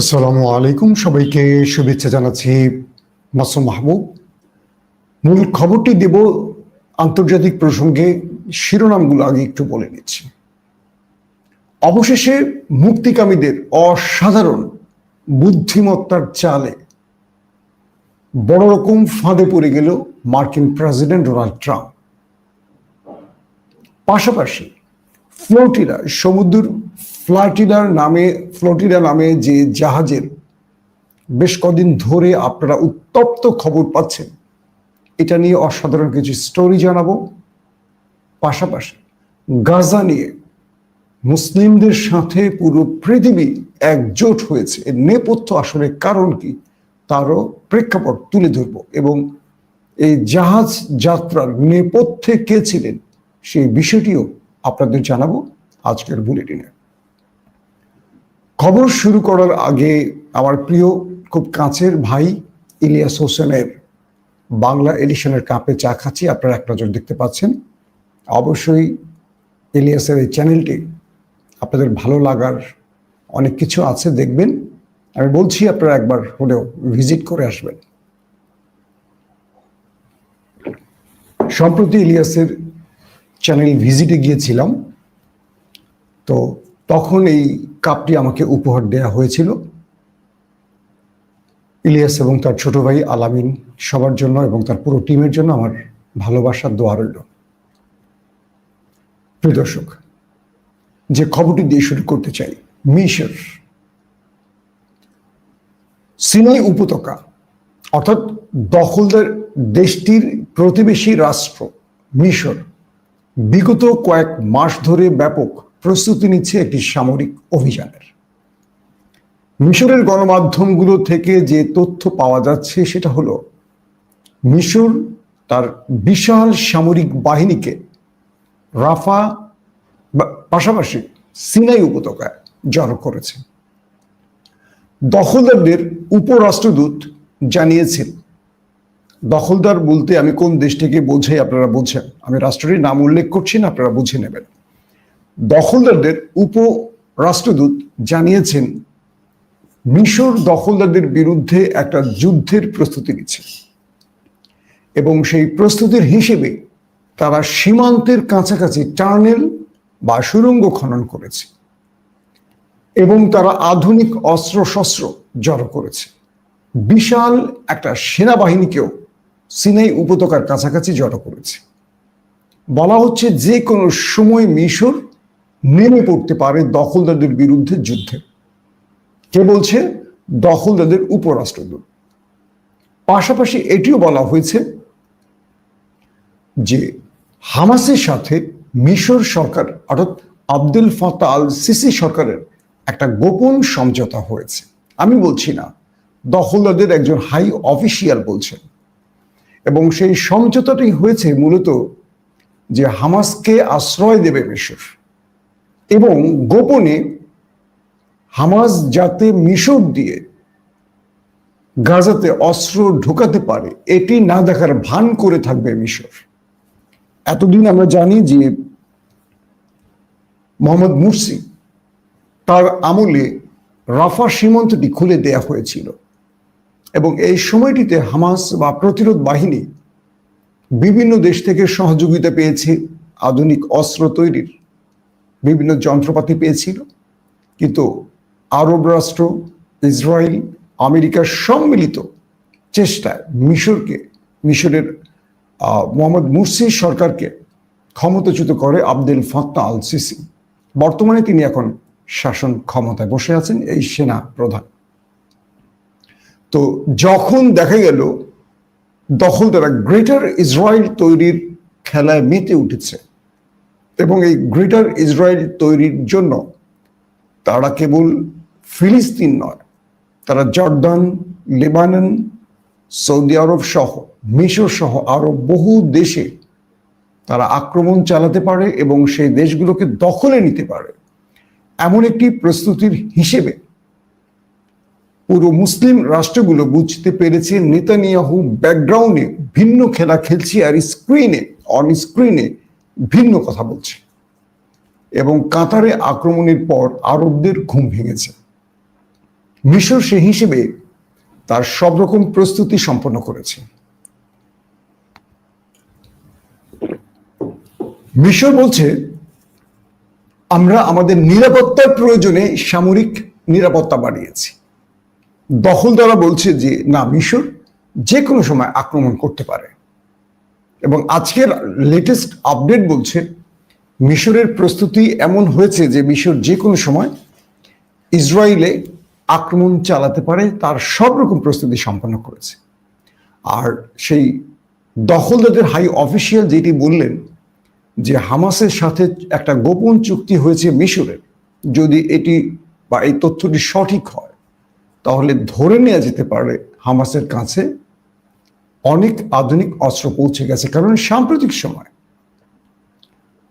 আসসালামু আলাইকুম, সবাইকে শুভেচ্ছা জানাচ্ছি। মাসুম মাহবুব। মূল খবরটি দেব আন্তর্জাতিক প্রসঙ্গে। শিরোনামগুলো আগে একটু বলে নিচ্ছি। অবশেষে মুক্তিকামীদের অসাধারণ বুদ্ধিমত্তার চালে বড় রকম ফাঁদে পড়ে গেল মার্কিন প্রেসিডেন্ট ডোনাল্ড ট্রাম্প। পাশাপাশি ফ্লোটিডা নামে যে জাহাজের বেশ কদিন ধরে আপনারা উত্তপ্ত খবর পাচ্ছেন, এটা নিয়ে অসাধারণ কিছু স্টোরি জানাবো। পাশাপাশি গাজা নিয়ে মুসলিমদের সাথে পুরো পৃথিবী একজোট হয়েছে, এর নেপথ্য আসলে কারণ কি তারও প্রেক্ষাপট তুলে ধরব এবং এই জাহাজ যাত্রার নেপথ্যে কে ছিলেন সেই বিষয়টিও আপনাদের জানাবো আজকের বুলেটিনে। খবর শুরু করার আগে আমার প্রিয় খুব কাছের ভাই ইলিয়াস হোসেনের বাংলা এডিশনের কাপে চা খাচ্ছি, আপনারা এক নজর দেখতে পাচ্ছেন। অবশ্যই ইলিয়াসের এই চ্যানেলটি আপনাদের ভালো লাগার অনেক কিছু আছে, দেখবেন। আমি বলছি আপনারা একবার হলেও ভিজিট করে আসবেন। সম্প্রতি ইলিয়াসের চ্যানেল ভিজিটে গিয়েছিলাম, তো তখন এই কাপটি আমাকে উপহার দেয়া হয়েছিল। ইলিয়াস এবং তার ছোট ভাই আলামিন সবার জন্য এবং তার পুরো টিমের জন্য আমার ভালোবাসার দোয়া রইল। প্রিয় দর্শক, যে খবরটি দিয়ে শুরু করতে চাই, মিশর সিনাই উপত্যকা অর্থাৎ দখলদার দেশটির প্রতিবেশী রাষ্ট্র মিশর বিগত কয়েক মাস ধরে ব্যাপক প্রস্তুতি নিচ্ছে একটি সামরিক অভিযানের। মিশরের গণমাধ্যমগুলো থেকে যে তথ্য পাওয়া যাচ্ছে সেটা হলো মিশর তার বিশাল সামরিক বাহিনীকে রাফা পাশাপাশি সিনাই উপত্যকায় জড়ো করেছে। দখলদারদের উপরাষ্ট্রদূত জানিয়েছেন, দখলদার বলতে আমি কোন দেশটিকে বোঝাই আপনারা বুঝছেন, আমি রাষ্ট্রের নাম উল্লেখ করছি না, আপনারা বুঝে নেবেন। দখলদারদের উপরাষ্ট্রদূত জানিয়েছেন মিশর দখলদারদের বিরুদ্ধে একটা যুদ্ধের প্রস্তুতি নিচ্ছে এবং সেই প্রস্তুতির হিসেবে তারা সীমান্তের কাছাকাছি টানেল বা সুড়ঙ্গ খনন করেছে এবং তারা আধুনিক অস্ত্রশস্ত্র জড়ো করেছে। বিশাল একটা সেনাবাহিনীকেও সিনাই উপত্যকার কাছাকাছি জড়ো করেছে। বলা হচ্ছে যে কোনো সময় মিশর নেমে পড়তে পারে দখলদারদের বিরুদ্ধে যুদ্ধে। কে বলছে? দখলদারদের উপরাষ্ট্রদূত। পাশাপাশি এটিও বলা হয়েছে যে হামাসের সাথে মিশর সরকার অর্থাৎ আব্দুল ফাত্তাহ আল সিসি সরকারের একটা গোপন সমঝোতা হয়েছে। আমি বলছি না, দখলদারদের একজন হাই অফিসিয়াল বলছেন, এবং সেই সমঝোতাটি হয়েছে মূলত যে হামাসকে আশ্রয় দেবে মিশর এবং গোপনে হামাস যাতে মিশর দিয়ে গাজাতে অস্ত্র ঢোকাতে পারে এটি না দেখার ভান করে থাকবে মিশর। এতদিন আমরা জানি যে মোহাম্মদ মুরসি তার আমলে রাফা সীমান্তটি খুলে দেয়া হয়েছিল এবং এই সময়টিতে হামাস বা প্রতিরোধ বাহিনী বিভিন্ন দেশ থেকে সহযোগিতা পেয়েছে, আধুনিক অস্ত্র তৈরির বিভিন্ন যন্ত্রপাতি পেয়েছিল। কিন্তু আরব রাষ্ট্র, ইসরায়েল, আমেরিকার সম্মিলিত চেষ্টায় মিশরের মোহাম্মদ মুরসি সরকারকে ক্ষমতাচ্যুত করে আব্দুল ফাত্তাহ আল সিসি। বর্তমানে তিনি এখন শাসন ক্ষমতায় বসে আছেন, এই সেনা প্রধান। তো যখন দেখা গেল দখলদাররা গ্রেটার ইসরায়েল তৈরির খেলায় মেতে উঠেছে এবং এই গ্রেটার ইসরায়েল তৈরির জন্য তারা কেবল ফিলিস্তিন নয়, তারা জর্দান, লেবানন, সৌদি আরব সহ মিশর সহ আরো বহু দেশে তারা আক্রমণ চালাতে পারে এবং সেই দেশগুলোকে দখলে নিতে পারে, এমন একটি প্রস্তুতির হিসেবে পুরো মুসলিম রাষ্ট্রগুলো বুঝতে পেরেছে নেতানিয়াহু ব্যাকগ্রাউন্ডে ভিন্ন খেলা খেলছে আর অন স্ক্রিনে ভিন্ন কথা বলছে। এবং কাতারে আক্রমণের পর আরবদের ঘুম ভেঙেছে। মিশর সেই হিসেবে তার সব রকম প্রস্তুতি সম্পন্ন করেছে। মিশর বলছে আমরা আমাদের নিরাপত্তার প্রয়োজনে সামরিক নিরাপত্তা বাড়িয়েছি। দখলদাররা বলছে যে না, মিশর যে কোনো সময় আক্রমণ করতে পারে। এবং আজকের লেটেস্ট আপডেট বলছে মিশরের প্রস্তুতি এমন হয়েছে যে মিশর যে কোনো সময় ইসরায়েলে আক্রমণ চালাতে পারে, তার সব রকম প্রস্তুতি সম্পন্ন করেছে। আর সেই দখলদারদের হাই অফিসিয়াল যেটি বললেন যে হামাসের সাথে একটা গোপন চুক্তি হয়েছে মিশরের, যদি এটি বা এই তথ্যটি সঠিক হয় তাহলে ধরে নেওয়া যেতে পারে হামাসের কাছে অনেক আধুনিক অস্ত্র পৌঁছে গেছে। কারণ সাম্প্রতিক সময়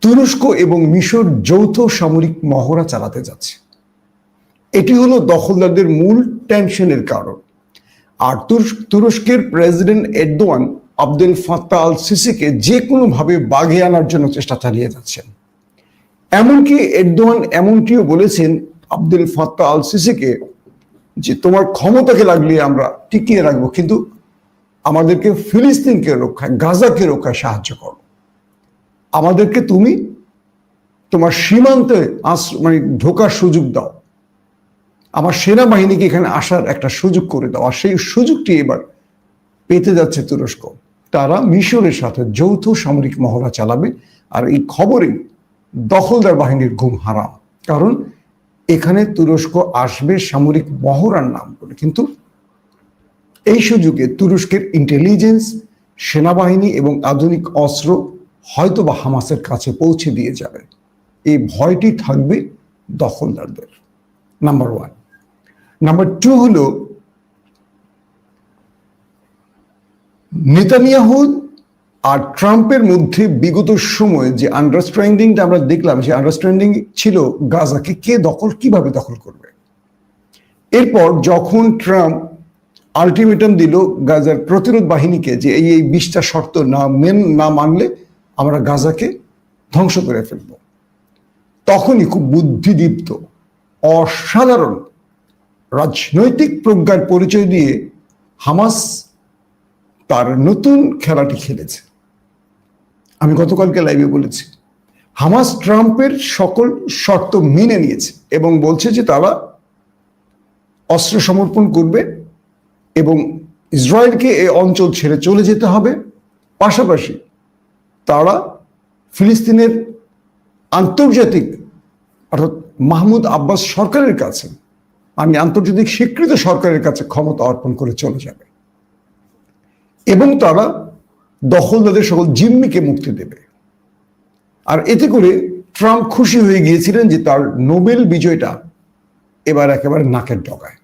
তুরস্ক এবং মিশর যৌথ সামরিক মহড়া চালাতে যাচ্ছে। এটি হলো দখলদারদের মূল টেনশনের কারণ। আর তুরস্কের president Erdogan Abdel Fattah al সিসিকে যে কোনোভাবে বাগে আনার জন্য চেষ্টা চালিয়ে যাচ্ছেন। এমনকি এরদোয়ান এমনটিও বলেছেন আবদেল ফাত্তাহ আল সিসিকে যে তোমার ক্ষমতাকে লাগলে আমরা টিকিয়ে রাখবো, কিন্তু আমাদেরকে ফিলিস্তিনকে রক্ষায়, গাজাকে রক্ষায় সাহায্য করো। আমাদেরকে তুমি তোমার সীমান্তে মানে ঢোকার সুযোগ দাও, আমার সেনাবাহিনীকে এখানে আসার একটা সুযোগ করে দাও। আর সেই সুযোগটি এবার পেতে যাচ্ছে তুরস্ক। তারা মিশরের সাথে যৌথ সামরিক মহড়া চালাবে। আর এই খবরে দখলদার বাহিনীর ঘুম হারাম, কারণ এখানে তুরস্ক আসবে সামরিক মহড়ার নাম করে, কিন্তু এই সুযোগে তুরস্কের ইন্টেলিজেন্স, সেনাবাহিনী এবং আধুনিক অস্ত্র হয়তো বা হামাসের কাছে পৌঁছে দিয়ে যাবে। এই ভয়টি থাকবে দখলদারদের, নাম্বার ওয়ান। নাম্বার টু হলো নেতানিয়াহু আর ট্রাম্পের মধ্যে বিগত সময়ে যে আন্ডারস্ট্যান্ডিংটা আমরা দেখলাম, সেই আন্ডারস্ট্যান্ডিং ছিল গাজাকে কে কিভাবে দখল করবে। এরপর যখন ট্রাম্প আলটিমেটাম দিল গাজার প্রতিরোধ বাহিনীকে যে এই 20টা শর্ত না মানলে আমরা গাজাকে ধ্বংস করে ফেলব, তখনই খুব বুদ্ধিদীপ্ত, অসাধারণ রাজনৈতিক প্রজ্ঞার পরিচয় দিয়ে হামাস তার নতুন খেলাটি খেলেছে। আমি গতকালকে লাইভে বলেছি, হামাস ট্রাম্পের সকল শর্ত মেনে নিয়েছে এবং বলছে যে তারা অস্ত্র সমর্পণ করবে এবং ইসরায়েলকে এই অঞ্চল ছেড়ে চলে যেতে হবে। পাশাপাশি তারা ফিলিস্তিনের আন্তর্জাতিক অর্থাৎ মাহমুদ আব্বাস সরকারের কাছে, আন্তর্জাতিক স্বীকৃত সরকারের কাছে ক্ষমতা অর্পণ করে চলে যাবে এবং তারা দখলদারদের সকল জিম্মিকে মুক্তি দেবে। আর এতে করে ট্রাম্প খুশি হয়ে গিয়েছিলেন যে তার নোবেল বিজয়টা এবার একেবারে নাকের ডগায়।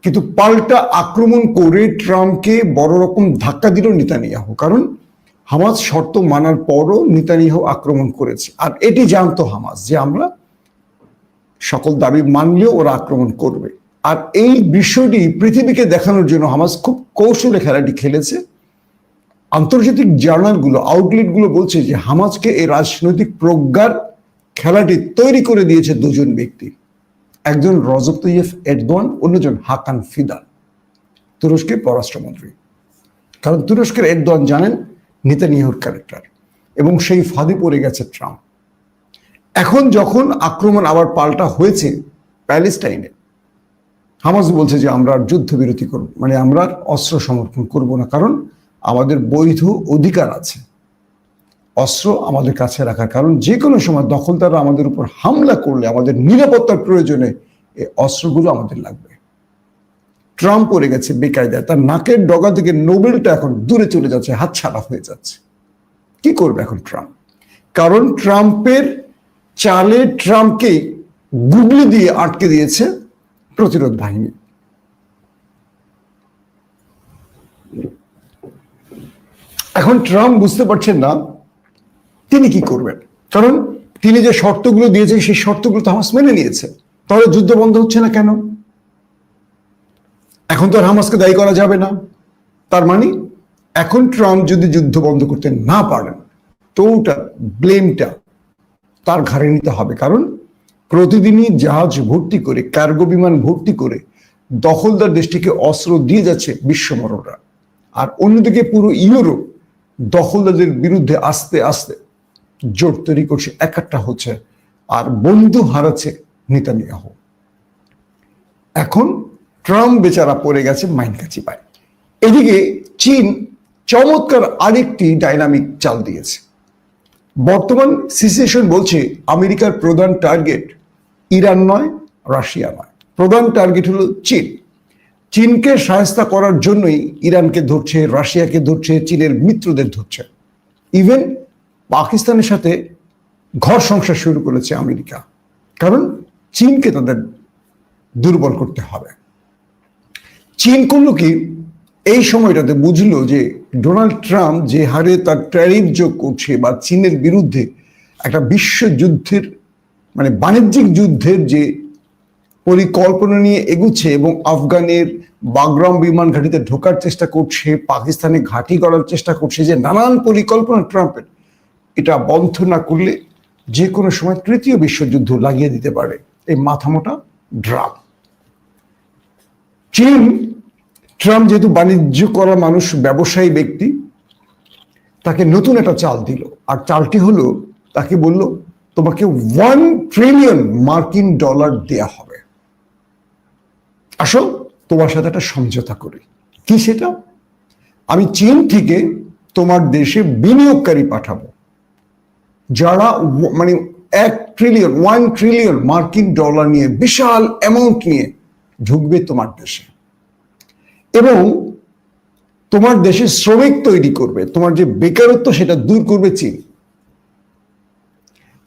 কিন্তু পাল্টা আক্রমণ করে ট্রাম্পকে বড় রকম ধাক্কা দিল নেতানিয়াহু, কারণ হামাস শর্ত মানার পরও নেতানিয়াহু আক্রমণ করেছে। আর এটি জানতো হামাস যে আমরা সকল দাবি মানলেও ওরা আক্রমণ করবে। আর এই বিষয়টি পৃথিবীকে দেখানোর জন্য হামাস খুব কৌশলে খেলাটি খেলেছে। আন্তর্জাতিক জার্নালগুলো, আউটলেটগুলো বলছে যে হামাসকে এই রাজনৈতিক প্রজ্ঞার খেলাটি তৈরি করে দিয়েছে দুজন ব্যক্তি, একজন রজব তাইয়েপ এরদোয়ান, অন্যজন হাকান ফিদান, তুরস্কের পররাষ্ট্রমন্ত্রী। কারণ তুরস্কের এরদোয়ান জানেন নেতানিয়াহুর ক্যারেক্টার এবং সেই ফাঁদে পড়ে গেছে ট্রাম্প। এখন যখন আক্রমণ আবার পাল্টা হয়েছে প্যালেস্টাইনে, হামাস বলছে যে আমরা যুদ্ধবিরতি করব, মানে আমরা অস্ত্র সমর্পণ করব না, কারণ আমাদের বৈধ অধিকার আছে অস্ত্র আমাদের কাছে রাখার। কারণ যে কোনো সময় দখলদাররা আমাদের উপর হামলা করলে আমাদের নিরাপত্তার প্রয়োজনে এই অস্ত্রগুলো আমাদের লাগবে। ট্রাম্প পড়ে গেছে বেকায়দায়, তার নাকের ডগা থেকে নোবেলটা এখন দূরে চলে যাচ্ছে, হাতছাড়া হয়ে যাচ্ছে। কি করবে এখন ট্রাম্প? কারণ ট্রাম্পের চালে ট্রাম্পকে গুগলি দিয়ে আটকে দিয়েছে প্রতিরোধ বাহিনী। এখন ট্রাম্প বুঝতে পারছেন না তিনি কি করবেন, কারণ তিনি যে শর্তগুলো দিয়েছেন সেই শর্তগুলো তো হামাস মেনে নিয়েছে। তাহলে যুদ্ধ বন্ধ হচ্ছে না কেন? এখন তো আর হামাসকে দায়ী করা যাবে না। তার মানে এখন ট্রাম্প যদি যুদ্ধ বন্ধ করতে না পারেন, টোটাল ব্লেমটা তার ঘাড়ে নিতে হবে। কারণ প্রতিদিনই জাহাজ ভর্তি করে, কার্গো বিমান ভর্তি করে দখলদার দেশটিকে অস্ত্র দিয়ে যাচ্ছে বিশ্বমরণরা, আর অন্যদিকে পুরো ইউরোপ দখলদারদের বিরুদ্ধে আস্তে আস্তে জোট তৈরি করছে, একটা হচ্ছে, আর বন্ধু হারাচ্ছে নেতানিয়াহু। এখন ট্রাম্প বেচারা পড়ে গেছে মাইনকাচি পায়। এদিকে চীন চমৎকার আরেকটি ডাইনামিক চাল দিয়েছে। বর্তমান সিচুয়েশন বলছে আমেরিকার প্রধান টার্গেট ইরান নয়, রাশিয়া নয়, প্রধান টার্গেট হলো চীন। চীনকে সহায়তা করার জন্যই ইরানকে ধরছে, রাশিয়াকে ধরছে, চীনের মিত্রদের ধরছে। ইভেন পাকিস্তানের সাথে ঘর সংসার শুরু করেছে আমেরিকা, কারণ চীনকে তাদের দুর্বল করতে হবে। চীন করলো কি, এই সময়টাতে বুঝলো যে ডোনাল্ড ট্রাম্প যে হারে তার ট্যারিফ যোগ করছে বা চীনের বিরুদ্ধে একটা বিশ্বযুদ্ধের মানে বাণিজ্যিক যুদ্ধের যে পরিকল্পনা নিয়ে এগুচ্ছে এবং আফগানের বাগরাম বিমান ঘাঁটিতে ঢোকার চেষ্টা করছে, পাকিস্তানে ঘাঁটি করার চেষ্টা করছে, যে নানান পরিকল্পনা ট্রাম্পের, এটা বন্ধ না করলে যে কোনো সময় তৃতীয় বিশ্বযুদ্ধ লাগিয়ে দিতে পারে এই মাথামোটা ড্রাম। চীন, ট্রাম্প যেহেতু বাণিজ্য করা মানুষ, ব্যবসায়ী ব্যক্তি, তাকে নতুন একটা চাল দিল, আর চালটি হলো তাকে বলল তোমাকে $1 ট্রিলিয়ন মার্কিন ডলার দেয়া হবে, আসো তোমার সাথে একটা সমঝোতা করি। কি সেটা? আমি চীন থেকে তোমার দেশে বিনিয়োগকারী পাঠাবো, যারা মানে $1 ট্রিলিয়ন মার্কিন ডলার নিয়ে, বিশাল অ্যামাউন্ট নিয়ে ঢুকবে তোমার দেশে, এবং তোমার দেশে শ্রমিক তৈরি করবে, তোমার যে বেকারত্ব সেটা দূর করবে চীন।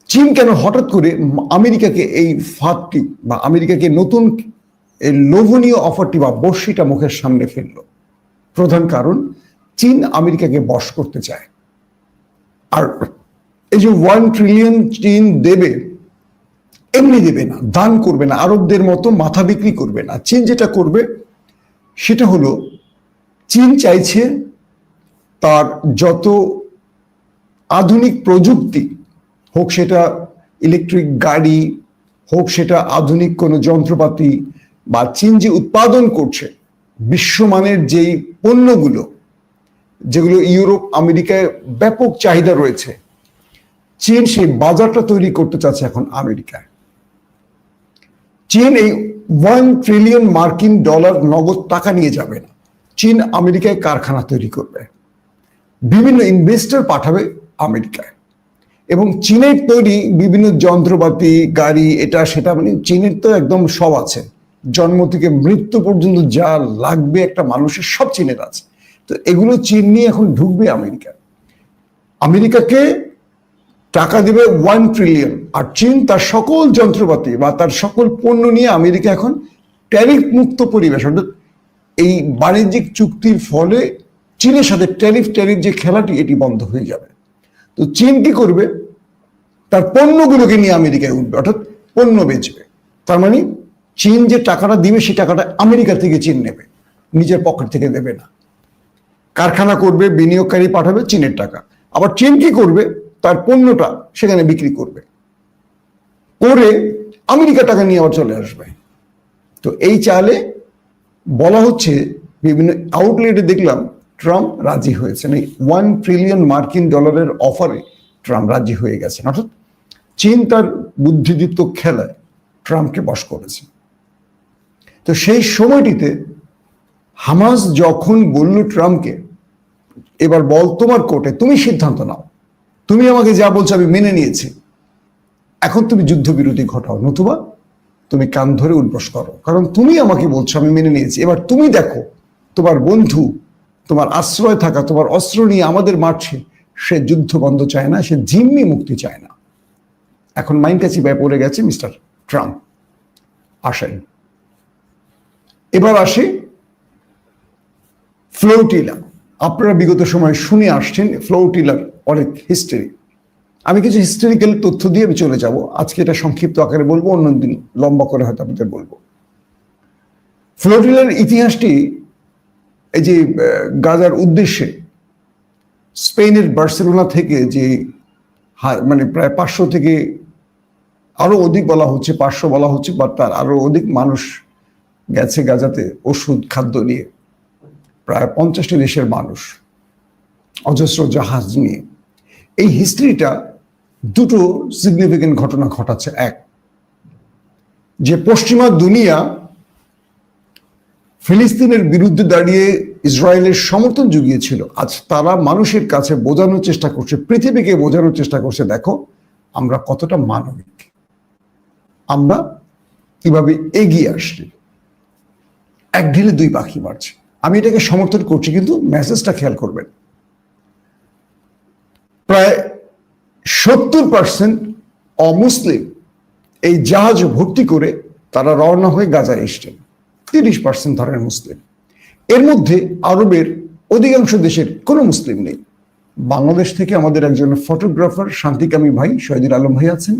চীন কেন হঠাৎ করে আমেরিকাকে এই ফাঁদটি বা আমেরিকাকে নতুন এই লোভনীয় অফারটি বা বর্ষিটা মুখের সামনে ফেললো? প্রধান কারণ, চীন আমেরিকাকে বশ করতে চায়। আর এই যে $1 ট্রিলিয়ন চীন দেবে, এমনি দেবে না, দান করবে না, আরবদের মতো মাথা বিক্রি করবে না। চীন যেটা করবে সেটা হলো, চীন চাইছে তার যত আধুনিক প্রযুক্তি হোক, সেটা ইলেকট্রিক গাড়ি হোক, সেটা আধুনিক কোনো যন্ত্রপাতি, বা চীন যে উৎপাদন করছে বিশ্বমানের যেই পণ্যগুলো, যেগুলো ইউরোপ আমেরিকায় ব্যাপক চাহিদা রয়েছে, চীন সেই বাজারটা তৈরি করতে চাচ্ছে এখন আমেরিকায়। চীন এই $1 ট্রিলিয়ন মার্কিন ডলার নগদ টাকা নিয়ে যাবে না, চীন আমেরিকায় কারখানা তৈরি করবে, বিভিন্ন ইনভেস্টর পাঠাবে আমেরিকায়, এবং চীনের তৈরি বিভিন্ন যন্ত্রপাতি, গাড়ি, এটা সেটা, মানে চীনের তো একদম সব আছে, জন্ম থেকে মৃত্যু পর্যন্ত যা লাগবে একটা মানুষের সব চীনের আছে। তো এগুলো চীন নিয়ে এখন ঢুকবে আমেরিকায়, আমেরিকাকে টাকা দেবে $1 ট্রিলিয়ন, আর চীন তার সকল যন্ত্রপাতি বা তার সকল পণ্য নিয়ে আমেরিকা এখন ট্যারিফ মুক্ত পরিবেশ, অর্থাৎ এই বাণিজ্যিক চুক্তির ফলে চীনের সাথে ট্যারিফ যে খেলাটি, এটি বন্ধ হয়ে যাবে। তো চীন কি করবে, তার পণ্যগুলোকে নিয়ে আমেরিকায় উঠবে, অর্থাৎ পণ্য বেচবে। তার মানে চীন যে টাকাটা দিবে সেই টাকাটা আমেরিকা থেকে চীন নেবে, নিজের পকেট থেকে দেবে না। কারখানা করবে, বিনিয়োগকারী পাঠাবে, চীনের টাকা। আবার চীন কি করবে, তার পণ্যটা সেখানে বিক্রি করবে, করে আমেরিকা টাকা নিয়ে আবার চলে আসবে। তো এই চালে বলা হচ্ছে, বিভিন্ন আউটলেটে দেখলাম ট্রাম্প রাজি হয়েছেন, এই $1 ট্রিলিয়ন মার্কিন ডলারের অফারে ট্রাম্প রাজি হয়ে গেছেন, অর্থাৎ চীন তার বুদ্ধিদীপ্ত খেলায় ট্রাম্পকে বশ করেছে। তো সেই সময়টিতে হামাস যখন বলল ট্রাম্পকে, এবার বল তোমার কোর্টে, তুমি সিদ্ধান্ত নাও, তুমি আমাকে যা বলছো আমি মেনে নিয়েছি, এখন তুমি যুদ্ধবিরতি ঘটাও, নতুবা তুমি কান ধরে উঠবস করো, কারণ তুমি আমাকে বলছো আমি মেনে নিয়েছি, এবার তুমি দেখো তোমার বন্ধু, তোমার আশ্রয় থাকা, তোমার অস্ত্র নিয়ে আমাদের মারছে, সে যুদ্ধ বন্ধ চায় না, সে জিম্মি মুক্তি চায় না। এখন মাইনকাচি ব্যয় পড়ে গেছে মিস্টার ট্রাম্প। আসেন এবার আসে ফ্লোটিলা। আপনারা বিগত সময় শুনে আসছেন ফ্লোটিলার অনেক হিস্ট্রি। আমি কিছু হিস্টোরিক্যাল তথ্য দিয়ে আমি চলে যাব, আজকে এটা সংক্ষিপ্ত আকারে বলবো, অন্যদিন লম্বা করে হয়তো আপনাদের বলবো। ফ্লোটিলার ইতিহাসটি, এই যে গাজার উদ্দেশ্যে স্পেনের বার্সেলোনা থেকে যে মানে প্রায় 500 থেকে আরো অধিক বলা হচ্ছে, 500 বলা হচ্ছে, বা তার আরো অধিক মানুষ গেছে গাজাতে ওষুধ খাদ্য নিয়ে, প্রায় 50টি দেশের মানুষ, অজস্র জাহাজ নিয়ে। এই হিস্ট্রিটা দুটো সিগনিফিকেন্ট ঘটনা ঘটাচ্ছে। এক, যে পশ্চিমা দুনিয়া ফিলিস্তিনের বিরুদ্ধে দাঁড়িয়ে ইসরায়েলের সমর্থন জুগিয়েছিল, আজ তারা মানুষের কাছে বোঝানোর চেষ্টা করছে, পৃথিবীকে বোঝানোর চেষ্টা করছে, দেখো আমরা কতটা মানবিক, আমরা কিভাবে এগিয়ে আসছি। এক ঢিলে দুই পাখি মারছে। আমি এটাকে সমর্থন করছি, কিন্তু মেসেজটা খেয়াল করবেন। প্রায় 70% অমুসলিম এই জাহাজ ভর্তি করে তারা রওনা হয়ে গাজায় এসছেন। 30% ধরেন মুসলিম। এর মধ্যে আরবের অধিকাংশ দেশের কোনো মুসলিম নেই। বাংলাদেশ থেকে আমাদের একজন ফটোগ্রাফার শান্তিকামী ভাই শহীদুল আলম ভাই আছেন,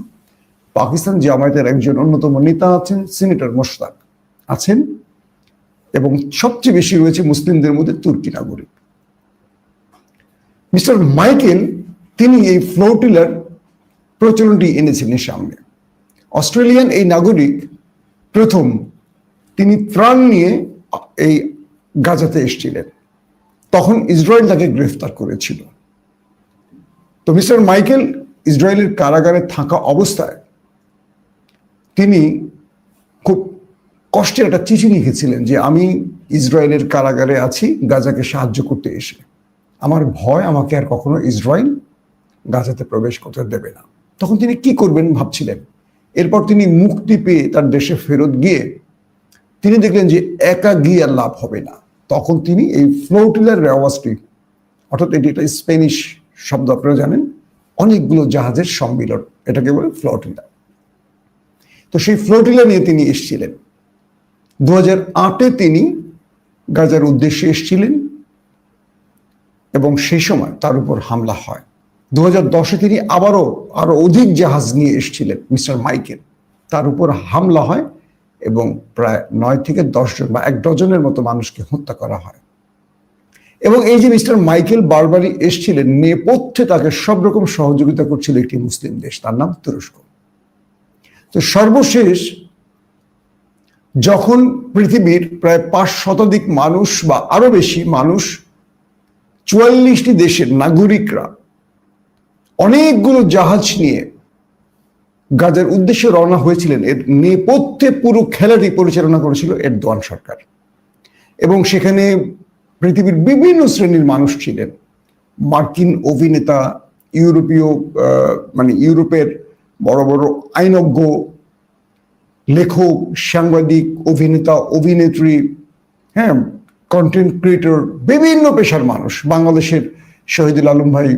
পাকিস্তান জামায়াতের একজন অন্যতম নেতা আছেন, সিনেটর মোশতাক আছেন, এবং সবচেয়ে বেশি রয়েছে মুসলিমদের মধ্যে তুর্কি নাগরিক। মিস্টার মাইকেল তিনি এই ফ্লোটিলার প্রচলনটি এনেছিলেন সামনে। অস্ট্রেলিয়ান এই নাগরিক প্রথম তিনি ত্রাণ নিয়ে এই গাজাতে এসেছিলেন, তখন ইসরায়েল তাকে গ্রেফতার করেছিল। তো মিস্টার মাইকেল ইসরায়েলের কারাগারে থাকা অবস্থায় তিনি খুব কষ্টের একটা চিঠি লিখেছিলেন যে আমি ইসরায়েলের কারাগারে আছি গাজাকে সাহায্য করতে এসে, আমার ভয় আমাকে আর কখনো ইসরায়েল গাজাতে প্রবেশ করতে দেবে না। তখন তিনি কি করবেন ভাবছিলেন। এরপর তিনি মুক্তি পেয়ে তার দেশে ফেরত গিয়ে তিনি দেখলেন যে একা গিয়ে আর লাভ হবে না। তখন তিনি এই ফ্লোটিলার রেওয়াজটি, অর্থাৎ এটি একটা স্পেনিশ শব্দ, আপনারা জানেন, অনেকগুলো জাহাজের সম্মিলন, এটাকে বলে ফ্লোটিলা। তো সেই ফ্লোটিলা নিয়ে তিনি এসেছিলেন। 2008-এ তিনি গাজার উদ্দেশ্যে এসেছিলেন এবং সেই সময় তার উপর হামলা হয়। 2010-এ তিনি আরো অধিক জাহাজ নিয়ে এসেছিলেন মিস্টার মাইকেল, তার উপর হামলা হয় এবং প্রায় 9 থেকে 10 জন বা 1 ডজনের মতো মানুষকে হত্যা করা হয়। এবং এই যে মিস্টার মাইকেল বারবারই এসেছিলেন, নেপথ্যে তাকে সব রকম সহযোগিতা করছিল একটি মুসলিম দেশ, তার নাম তুরস্ক। তো সর্বশেষ যখন পৃথিবীর প্রায় 5 শতাধিক মানুষ বা আরো বেশি মানুষ, 44টি দেশের নাগরিকরা অনেকগুলো জাহাজ নিয়ে গাজার উদ্দেশ্যে রওনা হয়েছিলেন, এর নেপথ্যে পুরো খেলাটি পরিচালনা করেছিল এরদোয়ান সরকার। এবং সেখানে পৃথিবীর বিভিন্ন শ্রেণীর মানুষ ছিলেন, মার্কিন অভিনেতা, ইউরোপের বড় বড় আইনজ্ঞ, লেখক, সাংবাদিক, অভিনেতা, অভিনেত্রী, হ্যাঁ, কন্টেন্ট ক্রিয়েটর, বিভিন্ন পেশার মানুষ। বাংলাদেশের শহীদুল আলম ভাই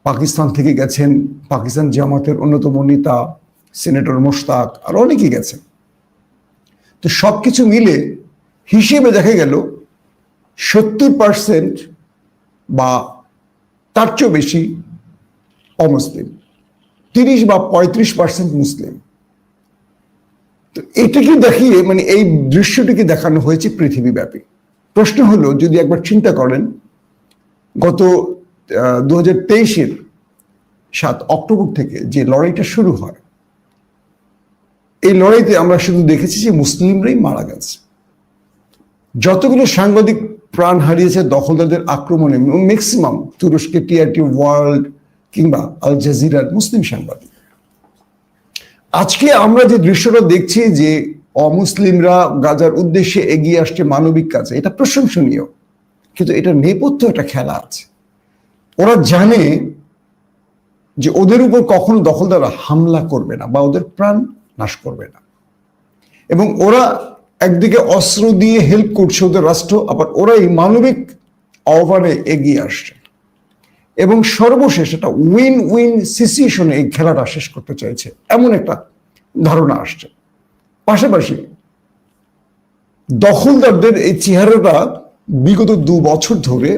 পাকিস্তান থেকে গেছেন, পাকিস্তান জামাতের অন্যতম নেতা সিনেটর মোশতাক, আর অনেকেই গেছেন। তো সবকিছু মিলে হিসেবে দেখা গেল 70% বা তার চেয়েও বেশি অমুসলিম, 30 বা 35% মুসলিম। তো এটাকে দেখিয়ে এই দৃশ্যটিকে দেখানো হয়েছে পৃথিবীব্যাপী। প্রশ্ন হলো, যদি একবার চিন্তা করেন, গত 2023-এর 7 অক্টোবর থেকে যে লড়াইটা শুরু হয়, এই লড়াইতে আমরা শুধু দেখেছি যে মুসলিমরাই মারা গেছে। যতগুলো সাংবাদিক প্রাণ হারিয়েছে দখলদারদের আক্রমণে, ম্যাক্সিমাম তুরস্কের TRT ওয়ার্ল্ড কিংবা আল জাজিরার মুসলিম সাংবাদিক। আজকে আমরা যে দৃশ্যটা দেখছি যে অমুসলিমরা গাজার উদ্দেশ্যে এগিয়ে আসছে মানবিক কাজে, এটা প্রশংসনীয়, কিন্তু এটা নেপথ্যে একটা খেলা আছে। ওরা জানে যে ওদের উপর কখনো দখলদাররা হামলা করবে না বা ওদের প্রাণ নাশ করবে না, এবং ওরা একদিকে অস্ত্র দিয়ে হেল্প করছে ওদের রাষ্ট্র, আবার ওরা এই মানবিক আহ্বানে এগিয়ে আসছে এবং সর্বশেষ একটা উইন উইন সিচুয়েশনে এই খেলাটা শেষ করতে চাইছে, এমন একটা ধারণা আসছে। পাশাপাশি দখলদারদের এই চেহারাটা বিগত 2 বছর ধরে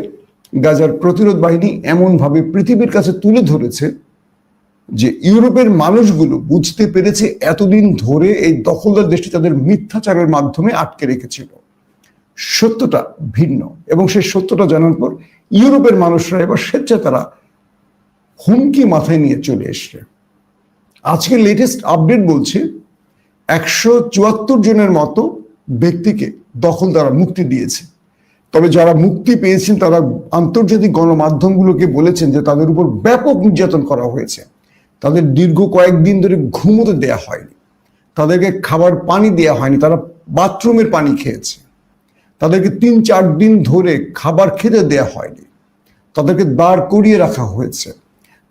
গাজার প্রতিরোধ বাহিনী এমনভাবে পৃথিবীর কাছে তুলে ধরেছে যে ইউরোপের মানুষগুলো বুঝতে পেরেছে এতদিন ধরে এই দখলদার দেশটি তাদের মিথ্যাচারের মাধ্যমে আটকে রেখেছিল। সত্যটা ভিন্ন, এবং সেই সত্যটা জানার পর ইউরোপের মানুষরা এবার স্বেচ্ছায় তারা হুমকি মাথায় নিয়ে চলে এসছে। আজকে লেটেস্ট আপডেট বলছে 174 জনের মতো ব্যক্তিকে দখলদাররা মুক্তি দিয়েছে। তবে যারা মুক্তি পেয়েছেন তারা আন্তর্জাতিক গণমাধ্যমগুলোকে বলেছেন যে তাদের উপর ব্যাপক নির্যাতন করা হয়েছে। তাদের দীর্ঘ কয়েকদিন ধরে ঘুমোতে দেয়া হয়নি, তাদেরকে খাবার পানি দেয়া হয়নি, তারা বাথরুমের পানি খেয়েছে, তাদেরকে 3-4 দিন ধরে খাবার খেতে দেয়া হয়নি, তাদেরকে দাঁড় করিয়ে রাখা হয়েছে,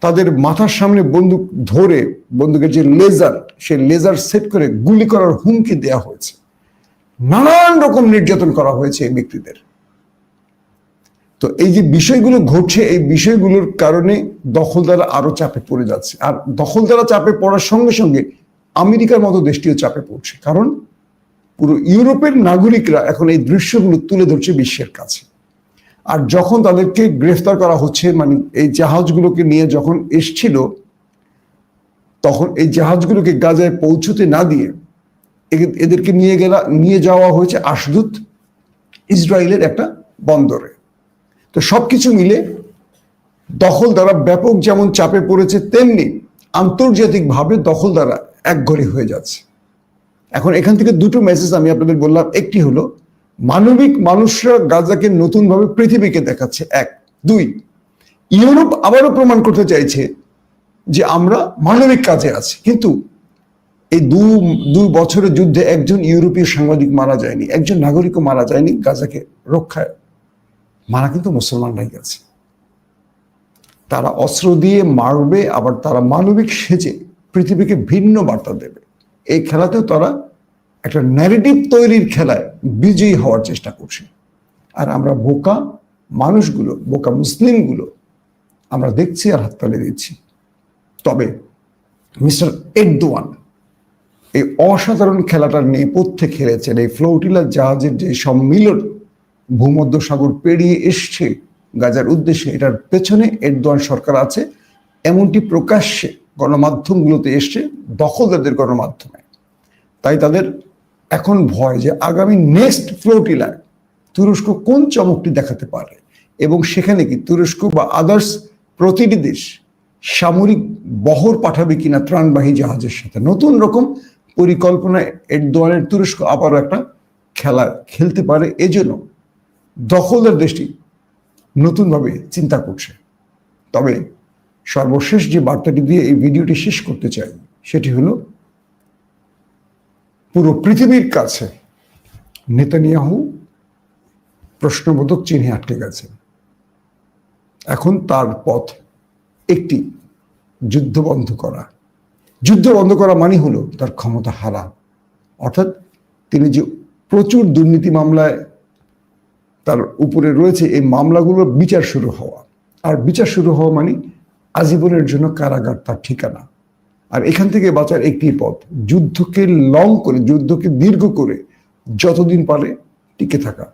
তাদের মাথার সামনে বন্দুক ধরে বন্দুকের যে লেজার সেই লেজার সেট করে গুলি করার হুমকি দেয়া হয়েছে। নানান রকম নির্যাতন করা হয়েছে এই ব্যক্তিদের। তো এই যে বিষয়গুলো ঘটছে, এই বিষয়গুলোর কারণে দখলদাররা আরো চাপে পড়ে যাচ্ছে। আর দখলদাররা চাপে পড়ার সঙ্গে সঙ্গে আমেরিকার মতো দেশটিও চাপে পড়ছে, কারণ পুরো ইউরোপের নাগরিকরা এখন এই দৃশ্যগুলো তুলে ধরছে বিশ্বের কাছে। আর যখন তাদেরকে গ্রেফতার করা হচ্ছে, মানে এই জাহাজগুলোকে নিয়ে যখন এসছিল, তখন এই জাহাজগুলোকে গাজায় পৌঁছতে না দিয়ে এদেরকে নিয়ে যাওয়া হয়েছে আশদুদ, ইসরায়েলের একটা বন্দরে। তো সবকিছু মিলে দখলদাররা ব্যাপক যেমন চাপে পড়েছে, তেমনি আন্তর্জাতিকভাবে দখলদাররা একঘরে হয়ে যাচ্ছে। এখন এখান থেকে দুটো মেসেজ আমি আপনাদের বললাম। একটি হলো মানবিক মানুষরা গাজাকে নতুনভাবে পৃথিবীকে দেখাচ্ছে, 1। 2, ইউরোপ আবারও প্রমাণ করতে চাইছে যে আমরা মানবিক কাজে আছি। কিন্তু এই দুই বছরের যুদ্ধে একজন ইউরোপীয় সাংবাদিক মারা যায়নি, একজন নাগরিকও মারা যায়নি গাজাকে রক্ষায়। মারা কিন্তু মুসলমানরাই গেছে। তারা অস্ত্র দিয়ে মারবে, আবার তারা মানবিক সেজে পৃথিবীকে ভিন্ন বার্তা দেবে। এই খেলাতেও তারা একটা ন্যারেটিভ তৈরির খেলায় বিজয়ী হওয়ার চেষ্টা করছে। আর আমরা বোকা মানুষগুলো, বোকা মুসলিমগুলো আমরা দেখছি আর হাততালি দিচ্ছি। তবে মিস্টার এরদোয়ান এই অসাধারণ খেলাটার নেপথ্যে খেলেছেন। এই ফ্লোটিলা জাহাজের যে সম্মিলন ভূমধ্যসাগর পেরিয়ে এসছে গাজার উদ্দেশ্যে, এটার পেছনে এরদোয়ান সরকার আছে, এমনটি প্রকাশ্যে গণমাধ্যমগুলোতে এসছে দখলদারদের গণমাধ্যমে। তাই তাদের এখন ভয় যে আগামী নেক্সট ফ্লোটিলায় তুরস্ক কোন চমকটি দেখাতে পারে, এবং সেখানে কি তুরস্ক বা আদার্স প্রতিটি দেশ সামরিক বহর পাঠাবে কিনা ত্রাণবাহী জাহাজের সাথে। নতুন রকম পরিকল্পনায় এরদোয়ানের তুরস্ক আবারও একটা খেলা খেলতে পারে। এজন্য দখলদার দেশটি নতুনভাবে চিন্তা করছে। তবে সর্বশেষ যে বার্তাটি দিয়ে এই ভিডিওটি শেষ করতে চাই, সেটি হলো পুরো পৃথিবীর কাছে নেতানিয়াহু প্রশ্নবোধক চিহ্নে আটকে গেছে। এখন তার পথ একটি, যুদ্ধ বন্ধ করা। যুদ্ধ বন্ধ করা মানে হলো তার ক্ষমতা হারা, অর্থাৎ তিনি যে প্রচুর দুর্নীতি মামলায় তার উপরে রয়েছে, এই মামলাগুলোর বিচার শুরু হওয়া। আর বিচার শুরু হওয়া মানে আজীবনের জন্য কারাগার তার ঠিকানা। আর এখান থেকে বাঁচার একটি পথ, যুদ্ধকে লং করে, যুদ্ধকে দীর্ঘ করে যতদিন পারে টিকে থাকা।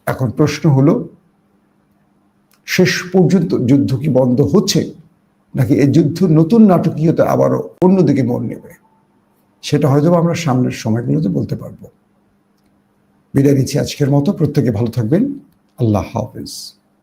এখন প্রশ্ন হলো, শেষ পর্যন্ত যুদ্ধ কি বন্ধ হচ্ছে, নাকি এই যুদ্ধ নতুন নাটকীয়তা আবারও অন্যদিকে মন নেবে? সেটা হয়তো আমরা সামনের সময়গুলোতে বলতে পারবো। বিদায় দিচ্ছি আজকের মতো। প্রত্যেকে ভালো থাকবেন। আল্লাহ হাফেজ।